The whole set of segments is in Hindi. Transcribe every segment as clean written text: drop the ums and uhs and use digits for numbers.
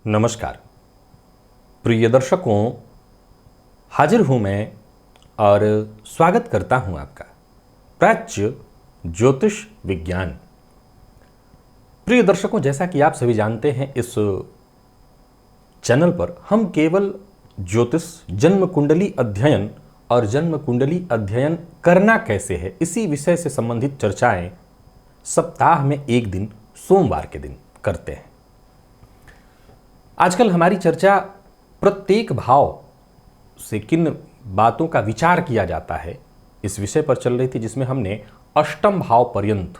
नमस्कार प्रिय दर्शकों, हाजिर हूं मैं और स्वागत करता हूं आपका प्राच्य ज्योतिष विज्ञान। प्रिय दर्शकों, जैसा कि आप सभी जानते हैं, इस चैनल पर हम केवल ज्योतिष, जन्म कुंडली अध्ययन और जन्म कुंडली अध्ययन करना कैसे है, इसी विषय से संबंधित चर्चाएं सप्ताह में एक दिन सोमवार के दिन करते हैं। आजकल हमारी चर्चा प्रत्येक भाव से किन बातों का विचार किया जाता है इस विषय पर चल रही थी, जिसमें हमने अष्टम भाव पर्यंत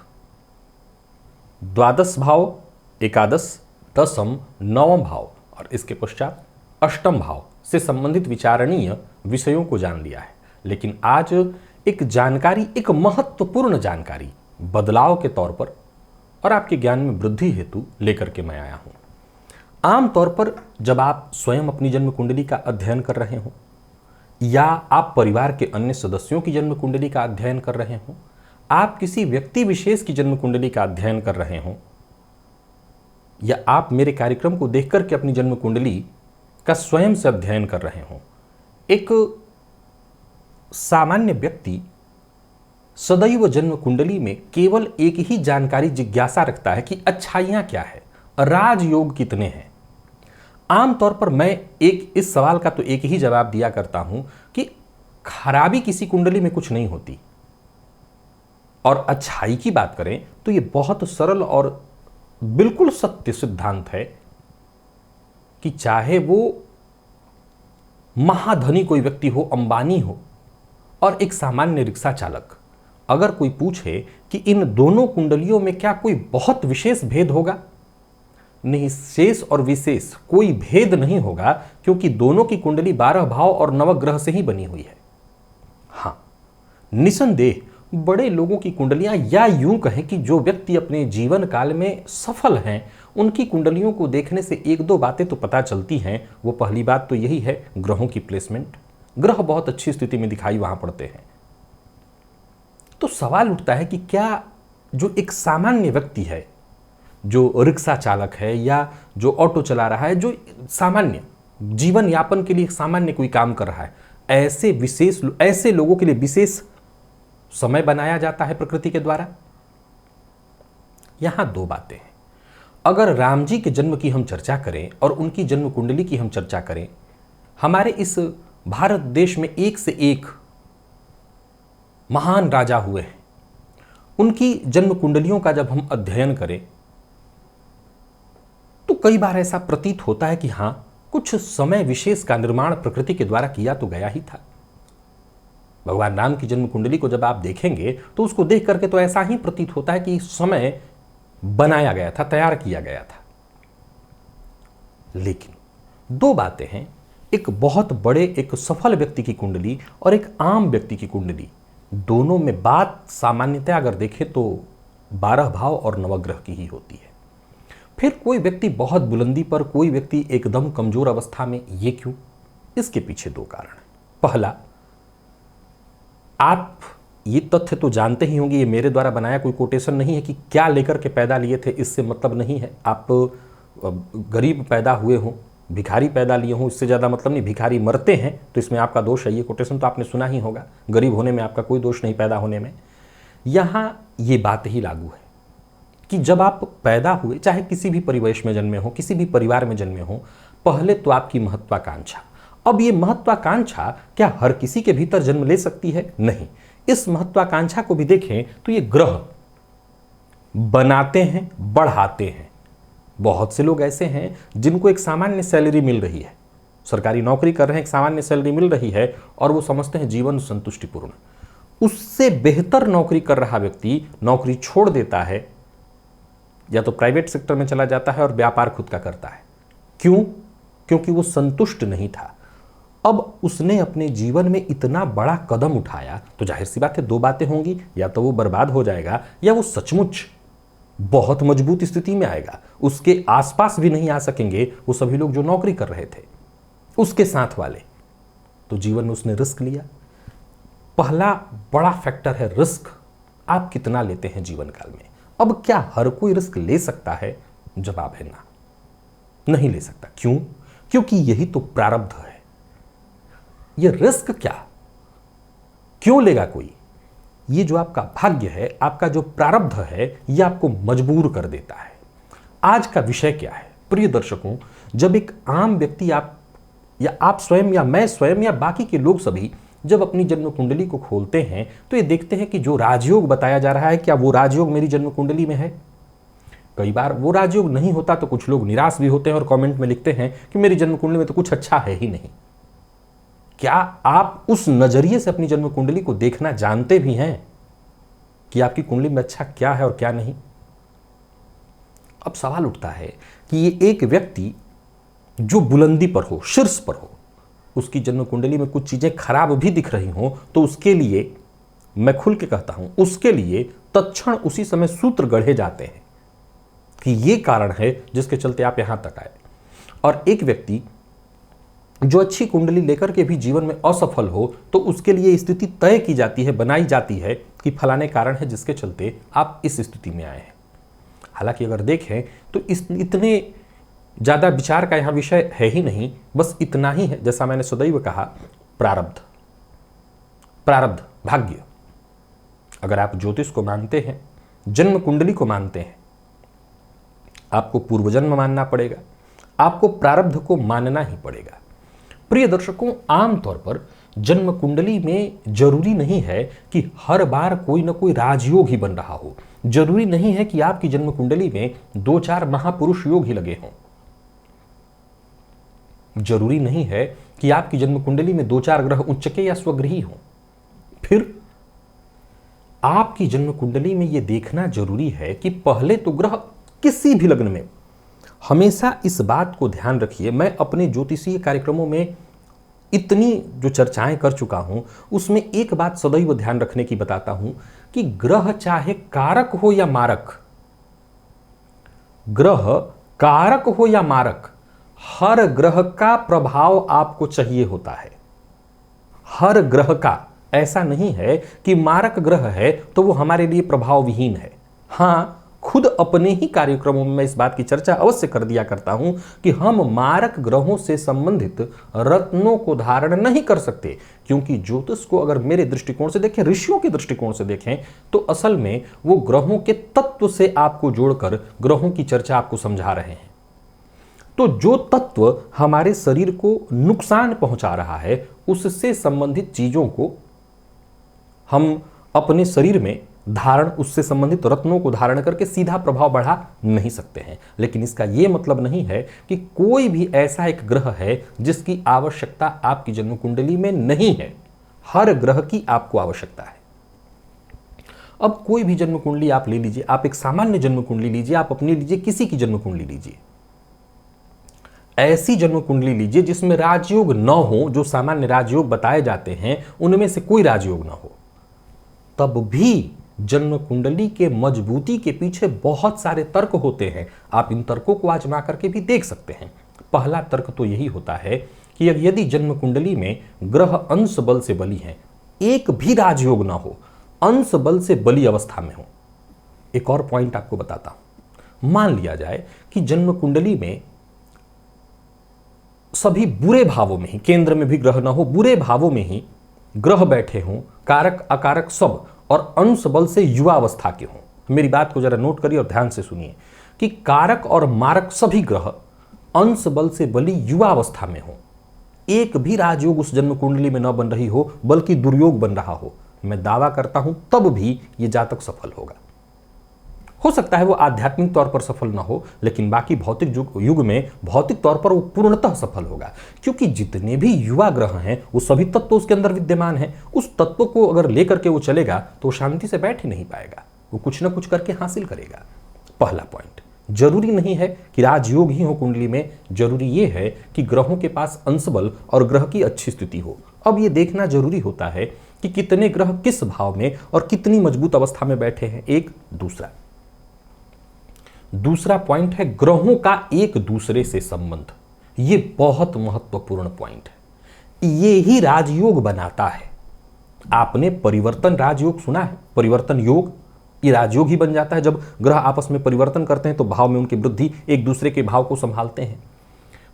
द्वादश भाव, एकादश, दशम, नवम भाव और इसके पश्चात अष्टम भाव से संबंधित विचारणीय विषयों को जान लिया है। लेकिन आज एक जानकारी, एक महत्वपूर्ण जानकारी बदलाव के तौर पर और आपके ज्ञान में वृद्धि हेतु लेकर के मैं आया हूं। आमतौर पर जब आप स्वयं अपनी जन्म कुंडली का अध्ययन कर रहे हो या आप परिवार के अन्य सदस्यों की जन्म कुंडली का अध्ययन कर रहे हो, आप किसी व्यक्ति विशेष की जन्म कुंडली का अध्ययन कर रहे हो या आप मेरे कार्यक्रम को देख करके अपनी जन्म कुंडली का स्वयं से अध्ययन कर रहे हो, एक सामान्य व्यक्ति सदैव जन्म कुंडली में केवल एक ही जानकारी जिज्ञासा रखता है कि अच्छाइयां क्या है, राजयोग कितने हैं। आमतौर पर मैं इस सवाल का तो एक ही जवाब दिया करता हूं कि खराबी किसी कुंडली में कुछ नहीं होती। और अच्छाई की बात करें तो यह बहुत सरल और बिल्कुल सत्य सिद्धांत है कि चाहे वो महाधनी कोई व्यक्ति हो, अंबानी हो, और एक सामान्य रिक्शा चालक, अगर कोई पूछे कि इन दोनों कुंडलियों में क्या कोई बहुत विशेष भेद होगा, नहीं, शेष और विशेष कोई भेद नहीं होगा, क्योंकि दोनों की कुंडली 12 भाव और नवग्रह से ही बनी हुई है। हां, निसंदेह बड़े लोगों की कुंडलियां, या यूं कहें कि जो व्यक्ति अपने जीवन काल में सफल हैं, उनकी कुंडलियों को देखने से एक दो बातें तो पता चलती हैं। वो पहली बात तो यही है, ग्रहों की प्लेसमेंट। ग्रह बहुत अच्छी स्थिति में दिखाई वहां पड़ते हैं। तो सवाल उठता है कि क्या जो एक सामान्य व्यक्ति है, जो रिक्शा चालक है या जो ऑटो चला रहा है, जो सामान्य जीवन यापन के लिए सामान्य कोई काम कर रहा है, ऐसे लोगों के लिए विशेष समय बनाया जाता है प्रकृति के द्वारा? यहां दो बातें हैं। अगर राम जी के जन्म की हम चर्चा करें और उनकी जन्म कुंडली की हम चर्चा करें, हमारे इस भारत देश में एक से एक महान राजा हुए हैं। उनकी जन्म कुंडलियों का जब हम अध्ययन करें तो कई बार ऐसा प्रतीत होता है कि हां, कुछ समय विशेष का निर्माण प्रकृति के द्वारा किया तो गया ही था। भगवान राम की जन्म कुंडली को जब आप देखेंगे तो उसको देख करके तो ऐसा ही प्रतीत होता है कि समय बनाया गया था, तैयार किया गया था। लेकिन दो बातें हैं, एक बहुत बड़े, एक सफल व्यक्ति की कुंडली और एक आम व्यक्ति की कुंडली। दोनों में बात सामान्यतः अगर देखें तो 12 भाव और नवग्रह की ही होती है। फिर कोई व्यक्ति बहुत बुलंदी पर, कोई व्यक्ति एकदम कमजोर अवस्था में, ये क्यों? इसके पीछे दो कारण हैं। पहला, आप ये तथ्य तो जानते ही होंगे, ये मेरे द्वारा बनाया कोई कोटेशन नहीं है कि क्या लेकर के पैदा लिए थे, इससे मतलब नहीं है। आप गरीब पैदा हुए हों, भिखारी पैदा लिए हों, इससे ज़्यादा मतलब नहीं। भिखारी मरते हैं तो इसमें आपका दोष है, ये कोटेशन तो आपने सुना ही होगा। गरीब होने में आपका कोई दोष नहीं, पैदा होने में। यहाँ ये बात ही लागू है कि जब आप पैदा हुए, चाहे किसी भी परिवेश में जन्मे हो, किसी भी परिवार में जन्मे हो, पहले तो आपकी महत्वाकांक्षा। अब ये महत्वाकांक्षा क्या हर किसी के भीतर जन्म ले सकती है? नहीं। इस महत्वाकांक्षा को भी देखें तो ये ग्रह बनाते हैं, बढ़ाते हैं। बहुत से लोग ऐसे हैं जिनको एक सामान्य सैलरी मिल रही है, सरकारी नौकरी कर रहे हैं, एक सामान्य सैलरी मिल रही है और वो समझते हैं जीवन संतुष्टिपूर्ण। उससे बेहतर नौकरी कर रहा व्यक्ति नौकरी छोड़ देता है, या तो प्राइवेट सेक्टर में चला जाता है और व्यापार खुद का करता है। क्यों? क्योंकि वो संतुष्ट नहीं था। अब उसने अपने जीवन में इतना बड़ा कदम उठाया तो जाहिर सी बात है, दो बातें होंगी, या तो वो बर्बाद हो जाएगा या वो सचमुच बहुत मजबूत स्थिति में आएगा। उसके आसपास भी नहीं आ सकेंगे वो सभी लोग जो नौकरी कर रहे थे, उसके साथ वाले। तो जीवन में उसने रिस्क लिया। पहला बड़ा फैक्टर है रिस्क। आप कितना लेते हैं जीवन काल में। अब क्या हर कोई रिस्क ले सकता है? जवाब है ना। नहीं ले सकता। क्यों? क्योंकि यही तो प्रारब्ध है। ये रिस्क क्या, क्यों लेगा कोई? ये जो आपका भाग्य है, आपका जो प्रारब्ध है, ये आपको मजबूर कर देता है। आज का विषय क्या है प्रिय दर्शकों? जब एक आम व्यक्ति, आप स्वयं या मैं स्वयं या बाकी के लोग सभी जब अपनी जन्म कुंडली को खोलते हैं तो ये देखते हैं कि जो राजयोग बताया जा रहा है, क्या वो राजयोग मेरी जन्म कुंडली में है? कई बार वो राजयोग नहीं होता तो कुछ लोग निराश भी होते हैं और कमेंट में लिखते हैं कि मेरी जन्म कुंडली में तो कुछ अच्छा है ही नहीं। क्या आप उस नजरिए से अपनी जन्म कुंडली को देखना जानते भी हैं कि आपकी कुंडली में अच्छा क्या है और क्या नहीं? अब सवाल उठता है कि ये एक व्यक्ति जो बुलंदी पर हो, शीर्ष पर हो, उसकी जन्म कुंडली में कुछ चीजें खराब भी दिख रही हो तो उसके लिए, मैं खुल के कहता हूं, उसके लिए तत्क्षण उसी समय सूत्र गढ़े जाते हैं कि ये कारण है जिसके चलते आप यहां तक आए। और एक व्यक्ति जो अच्छी कुंडली लेकर के भी जीवन में असफल हो तो उसके लिए स्थिति तय की जाती है, बनाई जाती है कि फलाने कारण है जिसके चलते आप इस स्थिति में आए हैं। हालांकि अगर देखें तो इतने ज़्यादा विचार का यहाँ विषय है ही नहीं, बस इतना ही है, जैसा मैंने सदैव कहा, प्रारब्ध, भाग्य। अगर आप ज्योतिष को मानते हैं, जन्म कुंडली को मानते हैं, आपको पूर्वजन्म मानना पड़ेगा, आपको प्रारब्ध को मानना ही पड़ेगा। प्रिय दर्शकों, आमतौर पर जन्म कुंडली में जरूरी नहीं है कि हर बार कोई ना कोई राजयोग ही बन रहा हो। जरूरी नहीं है कि आपकी जन्म कुंडली में 2-4 महापुरुष योग ही लगे हों। जरूरी नहीं है कि आपकी जन्म कुंडली में 2-4 ग्रह उच्चके या स्वग्रही हों। फिर आपकी जन्म कुंडली में यह देखना जरूरी है कि पहले तो ग्रह किसी भी लग्न में, हमेशा इस बात को ध्यान रखिए, मैं अपने ज्योतिषीय कार्यक्रमों में इतनी जो चर्चाएं कर चुका हूं उसमें एक बात सदैव ध्यान रखने की बताता हूं कि ग्रह चाहे कारक हो या मारक, ग्रह कारक हो या मारक, हर ग्रह का प्रभाव आपको चाहिए होता है। हर ग्रह का, ऐसा नहीं है कि मारक ग्रह है तो वो हमारे लिए प्रभाव विहीन है। हां, खुद अपने ही कार्यक्रमों में मैं इस बात की चर्चा अवश्य कर दिया करता हूं कि हम मारक ग्रहों से संबंधित रत्नों को धारण नहीं कर सकते, क्योंकि ज्योतिष को अगर मेरे दृष्टिकोण से देखें, ऋषियों के दृष्टिकोण से देखें, तो असल में वो ग्रहों के तत्व से आपको जोड़कर ग्रहों की चर्चा आपको समझा रहे हैं। तो जो तत्व हमारे शरीर को नुकसान पहुंचा रहा है, उससे संबंधित चीजों को हम अपने शरीर में धारण, उससे संबंधित रत्नों को धारण करके सीधा प्रभाव बढ़ा नहीं सकते हैं। लेकिन इसका यह मतलब नहीं है कि कोई भी ऐसा एक ग्रह है जिसकी आवश्यकता आपकी जन्म कुंडली में नहीं है। हर ग्रह की आपको आवश्यकता है। अब कोई भी जन्म कुंडली आप ले लीजिए, आप एक सामान्य जन्म कुंडली लीजिए, आप अपनी लीजिए, किसी की जन्म कुंडली लीजिए, ऐसी जन्म कुंडली लीजिए जिसमें राजयोग न हो, जो सामान्य राजयोग बताए जाते हैं उनमें से कोई राजयोग न हो, तब भी जन्म कुंडली के मजबूती के पीछे बहुत सारे तर्क होते हैं। आप इन तर्कों को आजमा करके भी देख सकते हैं। पहला तर्क तो यही होता है कि यदि जन्म कुंडली में ग्रह अंश बल से बली हैं, एक भी राजयोग ना हो, अंश बल से बली अवस्था में हो। एक और पॉइंट आपको बताता हूं। मान लिया जाए कि जन्म कुंडली में सभी बुरे भावों में ही, केंद्र में भी ग्रह ना हो, बुरे भावों में ही ग्रह बैठे हों, कारक अकारक सब, और अंश बल से युवा अवस्था के हों। मेरी बात को जरा नोट करिए और ध्यान से सुनिए कि कारक और मारक सभी ग्रह अंश बल से बली युवा अवस्था में हो, एक भी राजयोग उस जन्म कुंडली में न बन रही हो बल्कि दुर्योग बन रहा हो, मैं दावा करता हूं तब भी यह जातक सफल होगा। हो सकता है वो आध्यात्मिक तौर पर सफल ना हो, लेकिन बाकी भौतिक युग में भौतिक तौर पर वो पूर्णतः सफल होगा, क्योंकि जितने भी युवा ग्रह हैं वो सभी तत्व उसके अंदर विद्यमान हैं। उस तत्व को अगर लेकर के वो चलेगा तो शांति से बैठ ही नहीं पाएगा, वो कुछ ना कुछ करके हासिल करेगा। पहला पॉइंट, जरूरी नहीं है कि राजयोग ही हो कुंडली में, जरूरी ये है कि ग्रहों के पास अंशबल और ग्रह की अच्छी स्थिति हो। अब ये देखना जरूरी होता है कि कितने ग्रह किस भाव में और कितनी मजबूत अवस्था में बैठे हैं। एक दूसरा पॉइंट है ग्रहों का एक दूसरे से संबंध। ये बहुत महत्वपूर्ण पॉइंट है, ये ही राजयोग बनाता है। आपने परिवर्तन राजयोग सुना है, परिवर्तन योग, ये राजयोग ही बन जाता है। जब ग्रह आपस में परिवर्तन करते हैं तो भाव में उनकी वृद्धि, एक दूसरे के भाव को संभालते हैं।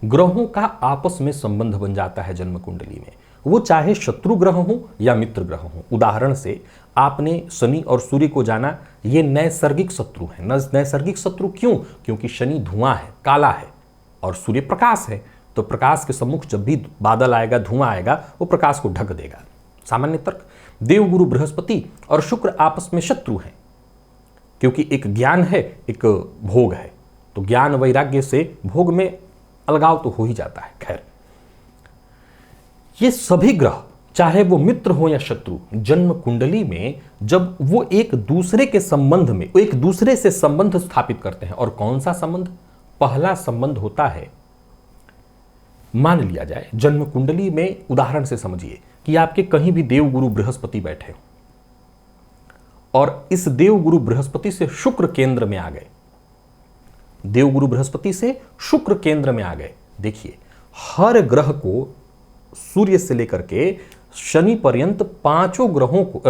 ग्रहों का आपस में संबंध बन जाता है जन्म कुंडली में, वो चाहे शत्रु ग्रह हो या मित्र ग्रह हो। उदाहरण से आपने शनि और सूर्य को जाना, ये नैसर्गिक शत्रु हैं। नैसर्गिक शत्रु क्यों? क्योंकि शनि धुआं है, काला है, और सूर्य प्रकाश है। तो प्रकाश के सम्मुख जब भी बादल आएगा, धुआं आएगा, वो प्रकाश को ढक देगा। सामान्य तर्क। देवगुरु बृहस्पति और शुक्र आपस में शत्रु हैं, क्योंकि एक ज्ञान है, एक भोग है। तो ज्ञान वैराग्य से भोग में अलगाव तो हो ही जाता है। खैर, ये सभी ग्रह, चाहे वो मित्र हो या शत्रु, जन्म कुंडली में जब वो एक दूसरे के संबंध में, एक दूसरे से संबंध स्थापित करते हैं। और कौन सा संबंध? पहला संबंध होता है, मान लिया जाए जन्म कुंडली में, उदाहरण से समझिए कि आपके कहीं भी देवगुरु बृहस्पति बैठे हो और इस देवगुरु बृहस्पति से शुक्र केंद्र में आ गए। देवगुरु बृहस्पति से शुक्र केंद्र में आ गए। देखिए, हर ग्रह को, सूर्य से लेकर के शनि पर्यंत पांचों ग्रहों को,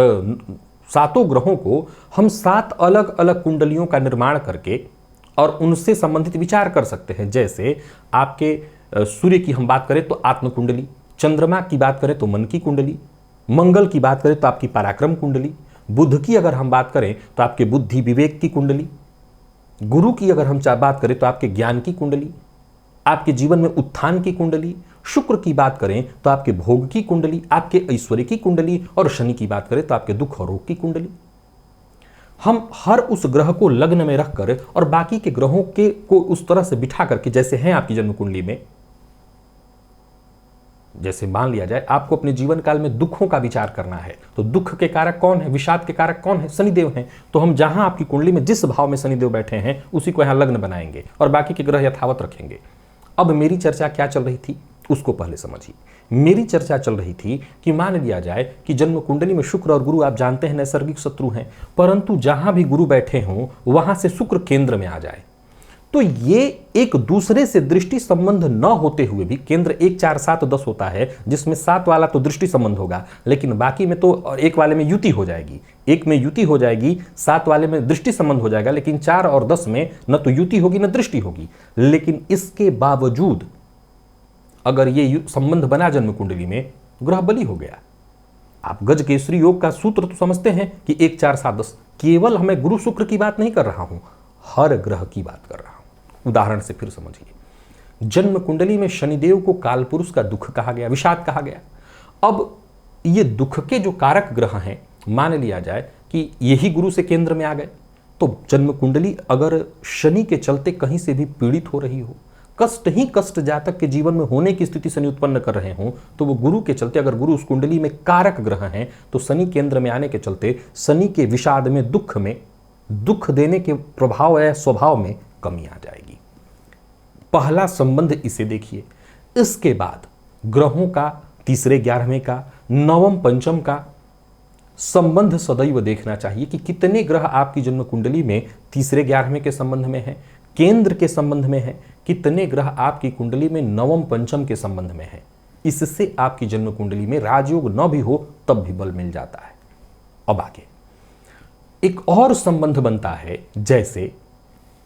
सातों ग्रहों को हम 7 अलग अलग कुंडलियों का निर्माण करके और उनसे संबंधित विचार कर सकते हैं। जैसे आपके सूर्य की हम बात करें तो आत्म कुंडली, चंद्रमा की बात करें तो मन की कुंडली, मंगल की बात करें तो आपकी पराक्रम कुंडली, बुध की अगर हम बात करें तो आपके बुद्धि विवेक की कुंडली, गुरु की अगर हम बात करें तो आपके ज्ञान की कुंडली, आपके जीवन में उत्थान की कुंडली, शुक्र की बात करें तो आपके भोग की कुंडली, आपके ऐश्वर्य की कुंडली, और शनि की बात करें तो आपके दुख और रोग की कुंडली। हम हर उस ग्रह को लग्न में रखकर और बाकी के ग्रहों के को उस तरह से बिठा करके, जैसे हैं आपकी जन्म कुंडली में, जैसे मान लिया जाए आपको अपने जीवन काल में दुखों का विचार करना है, तो दुख के कारक कौन है, विषाद के कारक कौन है? शनिदेव हैं। तो हम जहां आपकी कुंडली में जिस भाव में शनिदेव बैठे हैं उसी को यहां लग्न बनाएंगे और बाकी के ग्रह यथावत रखेंगे। अब मेरी चर्चा क्या चल रही थी उसको पहले समझिए। मेरी चर्चा चल रही थी कि मान लिया जाए कि जन्म कुंडली में शुक्र और गुरु, आप जानते हैं, नैसर्गिक शत्रु हैं, परंतु जहां भी गुरु बैठे हों वहां से शुक्र केंद्र में आ जाए, तो ये एक दूसरे से दृष्टि संबंध न होते हुए भी, केंद्र 1 4 7 10 होता है, जिसमें 7 वाला तो दृष्टि संबंध होगा, लेकिन बाकी में तो एक वाले में युति हो जाएगी, एक में युति हो जाएगी, 7 वाले में दृष्टि संबंध हो जाएगा, लेकिन 4 और 10 में न तो युति होगी न दृष्टि होगी। लेकिन इसके बावजूद अगर ये संबंध बना जन्म कुंडली में, ग्रह बली हो गया। आप गज केसरी योग का सूत्र तो समझते हैं कि 1 4 7 10, केवल हमें गुरु शुक्र की बात नहीं कर रहा हूं, हर ग्रह की बात कर रहा हूं। उदाहरण से फिर समझिए, जन्म कुंडली में शनिदेव को कालपुरुष का दुख कहा गया, विषाद कहा गया। अब ये दुख के जो कारक ग्रह हैं, मान लिया जाए कि यही गुरु से केंद्र में आ गए, तो जन्म कुंडली अगर शनि के चलते कहीं से भी पीड़ित हो रही हो, कष्ट ही कष्ट जातक के जीवन में होने की स्थिति शनि उत्पन्न कर रहे हों, तो वो गुरु के चलते, अगर गुरु उस कुंडली में कारक ग्रह हैं, तो शनि केंद्र में आने के चलते शनि के विषाद में, दुख में, दुख देने के प्रभाव या स्वभाव में कमी आ जाएगी। पहला संबंध इसे देखिए। इसके बाद ग्रहों का तीसरे 11वें का, नवम पंचम का संबंध सदैव देखना चाहिए कि कितने ग्रह आपकी जन्म कुंडली में तीसरे 11वें के संबंध में है, केंद्र के संबंध में है, कितने ग्रह आपकी कुंडली में नवम पंचम के संबंध में है। इससे आपकी जन्म कुंडली में राजयोग न भी हो तब भी बल मिल जाता है। अब आगे एक और संबंध बनता है, जैसे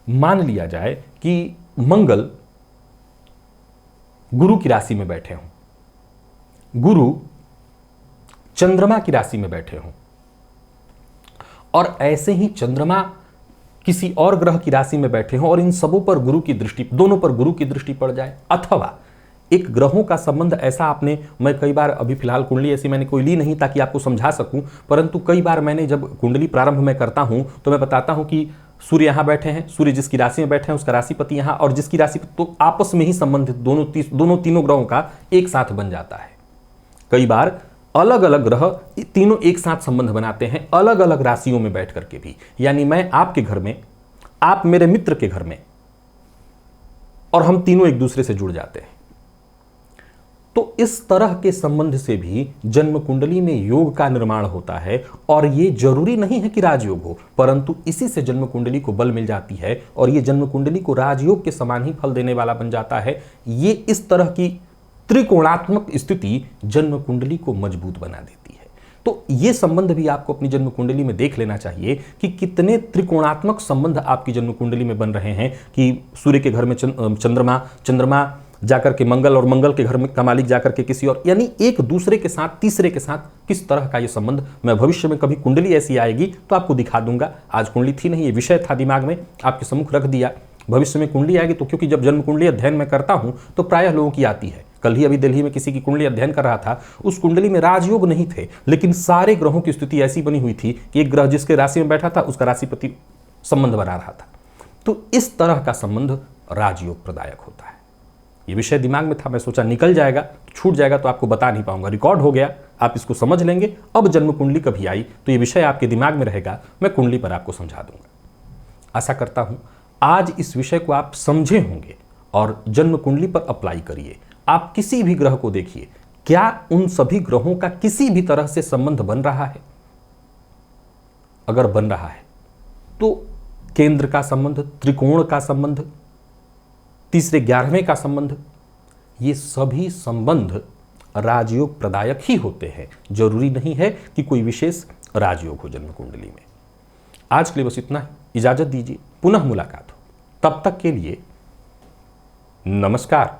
मान लिया जाए कि मंगल गुरु की राशि में बैठे हों, गुरु चंद्रमा की राशि में बैठे हों, और ऐसे ही चंद्रमा किसी और ग्रह की राशि में बैठे हों और इन सबों पर गुरु की दृष्टि, दोनों पर गुरु की दृष्टि पड़ जाए। अथवा एक ग्रहों का संबंध ऐसा आपने, मैं कई बार, अभी फिलहाल कुंडली ऐसी मैंने कोई ली नहीं ताकि आपको समझा सकूं, परंतु कई बार मैंने जब कुंडली प्रारंभ में करता हूं तो मैं बताता हूं कि सूर्य यहां बैठे हैं, सूर्य जिसकी राशि में बैठे हैं उसका राशिपति यहां, और जिसकी राशि, तो आपस में ही संबंधित दोनों तीनों ग्रहों का एक साथ बन जाता है। कई बार अलग अलग ग्रह तीनों एक साथ संबंध बनाते हैं, अलग अलग राशियों में बैठ करके भी। यानी मैं आपके घर में, आप मेरे मित्र के घर में, और हम तीनों एक दूसरे से जुड़ जाते हैं। तो इस तरह के संबंध से भी जन्म कुंडली में योग का निर्माण होता है, और ये जरूरी नहीं है कि राजयोग हो, परंतु इसी से जन्म कुंडली को बल मिल जाती है और ये जन्म कुंडली को राजयोग के समान ही फल देने वाला बन जाता है। ये इस तरह की त्रिकोणात्मक स्थिति जन्म कुंडली को मजबूत बना देती है। तो ये संबंध भी आपको अपनी जन्म कुंडली में देख लेना चाहिए कि कितने त्रिकोणात्मक संबंध आपकी जन्म कुंडली में बन रहे हैं, कि सूर्य के घर में चंद्रमा जाकर के मंगल, और मंगल के घर में का मालिक जाकर के किसी और, यानी एक दूसरे के साथ, तीसरे के साथ किस तरह का ये संबंध। मैं भविष्य में कभी कुंडली ऐसी आएगी तो आपको दिखा दूंगा। आज कुंडली थी नहीं, ये विषय था दिमाग में, आपके सम्मुख रख दिया। भविष्य में कुंडली आएगी तो, क्योंकि जब जन्म कुंडली अध्ययन में करता हूं तो प्रायः लोगों की आती है। कल ही अभी दिल्ली में किसी की कुंडली अध्ययन कर रहा था, उस कुंडली में राजयोग नहीं थे, लेकिन सारे ग्रहों की स्थिति ऐसी बनी हुई थी कि एक ग्रह जिसके राशि में बैठा था उसका राशिपति संबंध बना रहा था। तो इस तरह का संबंध राजयोग प्रदायक होता है। ये विषय दिमाग में था, मैं सोचा निकल जाएगा, छूट जाएगा तो आपको बता नहीं पाऊंगा। रिकॉर्ड हो गया, आप इसको समझ लेंगे। अब जन्म कुंडली कभी आई तो ये विषय आपके दिमाग में रहेगा, मैं कुंडली पर आपको समझा दूंगा। आशा करता हूं आज इस विषय को आप समझे होंगे और जन्म कुंडली पर अप्लाई करिए। आप किसी भी ग्रह को देखिए, क्या उन सभी ग्रहों का किसी भी तरह से संबंध बन रहा है? अगर बन रहा है तो केंद्र का संबंध, त्रिकोण का संबंध, तीसरे 11वें का संबंध, ये सभी संबंध राजयोग प्रदायक ही होते हैं। जरूरी नहीं है कि कोई विशेष राजयोग हो जन्म कुंडली में। आज के लिए बस इतना ही, इजाजत दीजिए, पुनः मुलाकात हो। तब तक के लिए नमस्कार।